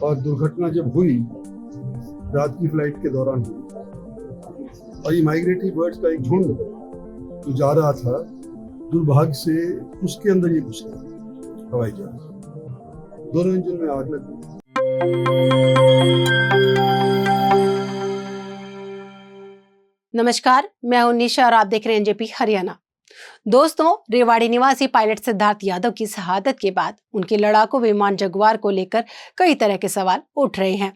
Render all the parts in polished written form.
और दुर्घटना जब हुई रात की फ्लाइट के दौरान हुई और ये माइग्रेटरी बर्ड्स का एक झुंड जो जा रहा था, दुर्भाग्य से उसके अंदर ये घुस गया हवाई जहाज। दोनों इंजन में आग लग गई। नमस्कार, मैं हूं निशा और आप देख रहे हैं एनजेपी हरियाणा। दोस्तों, रेवाड़ी निवासी पायलट सिद्धार्थ यादव की शहादत के बाद उनके लड़ाकू विमान जगुआर को लेकर कई तरह के सवाल उठ रहे हैं।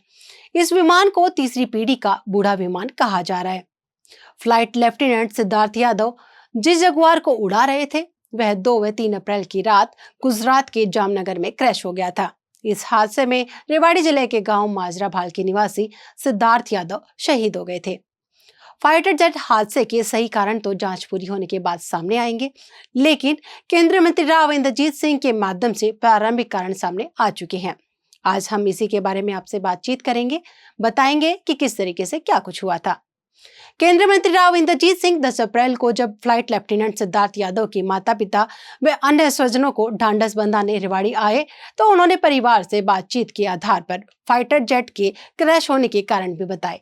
इस विमान को तीसरी पीढ़ी का बूढ़ा विमान कहा जा रहा है। फ्लाइट लेफ्टिनेंट सिद्धार्थ यादव जिस जगुआर को उड़ा रहे थे वह 2 व 3 अप्रैल की रात गुजरात के जामनगर में क्रैश हो गया था। इस हादसे में रेवाड़ी जिले के गांव माजरा भाल के निवासी सिद्धार्थ यादव शहीद हो गए थे। फाइटर जेट हादसे के सही कारण तो जांच पूरी होने के बाद सामने आएंगे, लेकिन केंद्रीय मंत्री राव इंद्रजीत सिंह के माध्यम से प्रारंभिक कारण सामने आ चुके हैं। आज हम इसी के बारे में आपसे बातचीत करेंगे, बताएंगे कि किस तरीके से क्या कुछ हुआ था। केंद्रीय मंत्री राव इंद्रजीत सिंह 10 अप्रैल को जब फ्लाइट लेफ्टिनेंट सिद्धार्थ यादव के माता पिता व अन्य स्वजनों को ढांढस बंधाने रेवाड़ी आए तो उन्होंने परिवार से बातचीत के आधार पर फाइटर जेट के क्रैश होने के कारण भी बताए।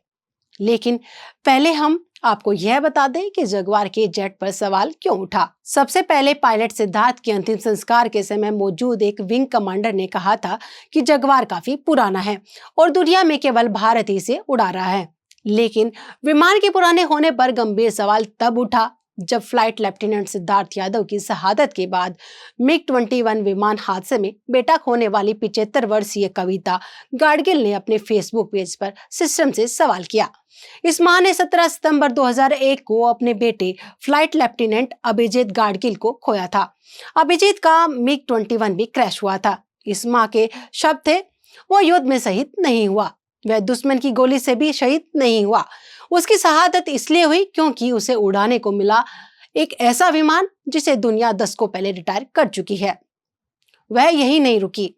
लेकिन पहले हम आपको यह बता दें कि जगुआर के जेट पर सवाल क्यों उठा। सबसे पहले पायलट सिद्धार्थ के अंतिम संस्कार के समय मौजूद एक विंग कमांडर ने कहा था कि जगुआर काफी पुराना है और दुनिया में केवल भारत ही इसे उड़ा रहा है। लेकिन विमान के पुराने होने पर गंभीर सवाल तब उठा जब फ्लाइट लेफ्टिनेंट सिद्धार्थ यादव की शहादत के बाद MiG-21 विमान हादसे में बेटा खोने वाली 75 वर्षीय कविता गाडगिल ने अपने फेसबुक पेज पर सिस्टम से सवाल किया। इस मां ने 17 सितंबर 2001 को अपने बेटे फ्लाइट लेफ्टिनेंट अभिजीत गाडगिल को खोया था। अभिजीत का MiG-21 भी क्रैश हुआ था। इस मां के शब्द थे, वो युद्ध में शहीद नहीं हुआ, वह दुश्मन की गोली से भी शहीद नहीं हुआ। उसकी शहादत इसलिए हुई क्योंकि उसे उड़ाने को मिला एक ऐसा विमान जिसे दुनिया दशकों पहले रिटायर कर चुकी है। वह यही नहीं रुकी।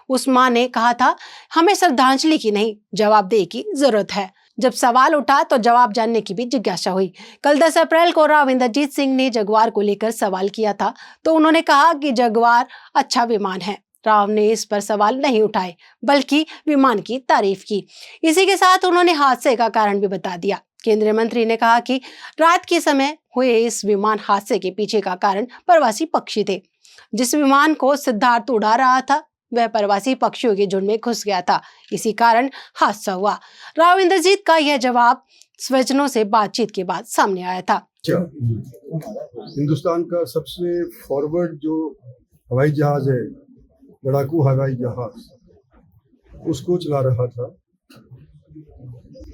उस मां ने कहा था, हमें श्रद्धांजलि की नहीं, जवाबदेही की जरूरत है। जब सवाल उठा तो जवाब जानने की भी जिज्ञासा हुई। कल 10 अप्रैल को राव इंद्रजीत सिंह ने जगुआर को लेकर सवाल किया था तो उन्होंने कहा कि जगुआर अच्छा विमान है। राव ने इस पर सवाल नहीं उठाए बल्कि विमान की तारीफ की। इसी के साथ उन्होंने हादसे का कारण भी बता दिया। केंद्रीय मंत्री ने कहा कि रात के समय हुए इस विमान हादसे के पीछे का कारण प्रवासी पक्षी थे। जिस विमान को सिद्धार्थ उड़ा रहा था वह प्रवासी पक्षियों के झुंड में घुस गया था, इसी कारण हादसा हुआ। राव इंद्रजीत का यह जवाब स्वजनों से बातचीत के बाद सामने आया था। हिंदुस्तान का सबसे फॉरवर्ड जो हवाई जहाज है, लड़ाकू हवाई जहाज, उसको चला रहा था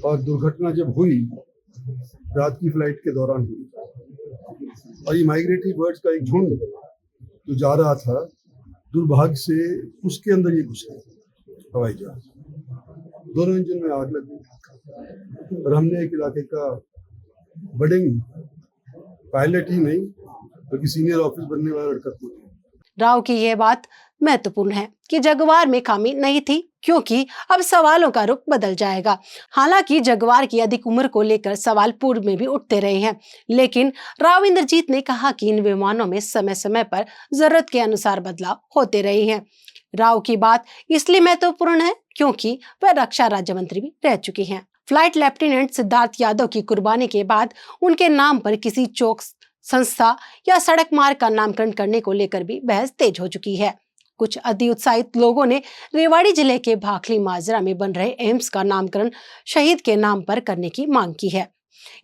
और दुर्घटना जब हुई रात की फ्लाइट के दौरान हुई और ये माइग्रेटरी बर्ड्स का एक झुंड जो जा रहा था, दुर्भाग्य से उसके अंदर ये घुस गया हवाई जहाज। दोनों इंजन में आग लग गई और हमने एक इलाके का बडिंग पायलट ही नहीं बल्कि सीनियर ऑफिस बनने वाला लड़का खो गया। राव की यह बात महत्वपूर्ण है कि जगुआर में खामी नहीं थी, क्योंकि अब सवालों का रुख बदल जाएगा। हालांकि जगुआर की अधिक उम्र को लेकर सवाल पूर्व में भी उठते रहे हैं, लेकिन राव इंद्रजीत ने कहा कि इन विमानों में समय समय पर जरूरत के अनुसार बदलाव होते रहे हैं। राव की बात इसलिए महत्वपूर्ण है क्योंकि वह रक्षा राज्य मंत्री भी रह चुकी हैं। फ्लाइट लेफ्टिनेंट सिद्धार्थ यादव की कुर्बानी के बाद उनके नाम पर किसी चौक, संस्था या सड़क मार्ग का नामकरण करने को लेकर भी बहस तेज हो चुकी है। कुछ अति उत्साहित लोगों ने रेवाड़ी जिले के भाखली माजरा में बन रहे एम्स का नामकरण शहीद के नाम पर करने की मांग की है।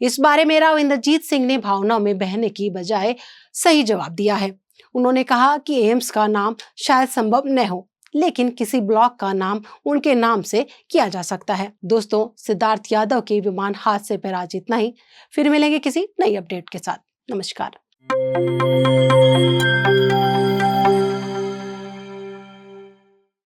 इस बारे में राव इंद्रजीत सिंह ने भावनाओं में बहने की बजाय सही जवाब दिया है। उन्होंने कहा कि एम्स का नाम शायद संभव न हो, लेकिन किसी ब्लॉक का नाम उनके नाम से किया जा सकता है। दोस्तों, सिद्धार्थ यादव के विमान हादसे पर आज इतना ही। फिर मिलेंगे किसी नई अपडेट के साथ। नमस्कार।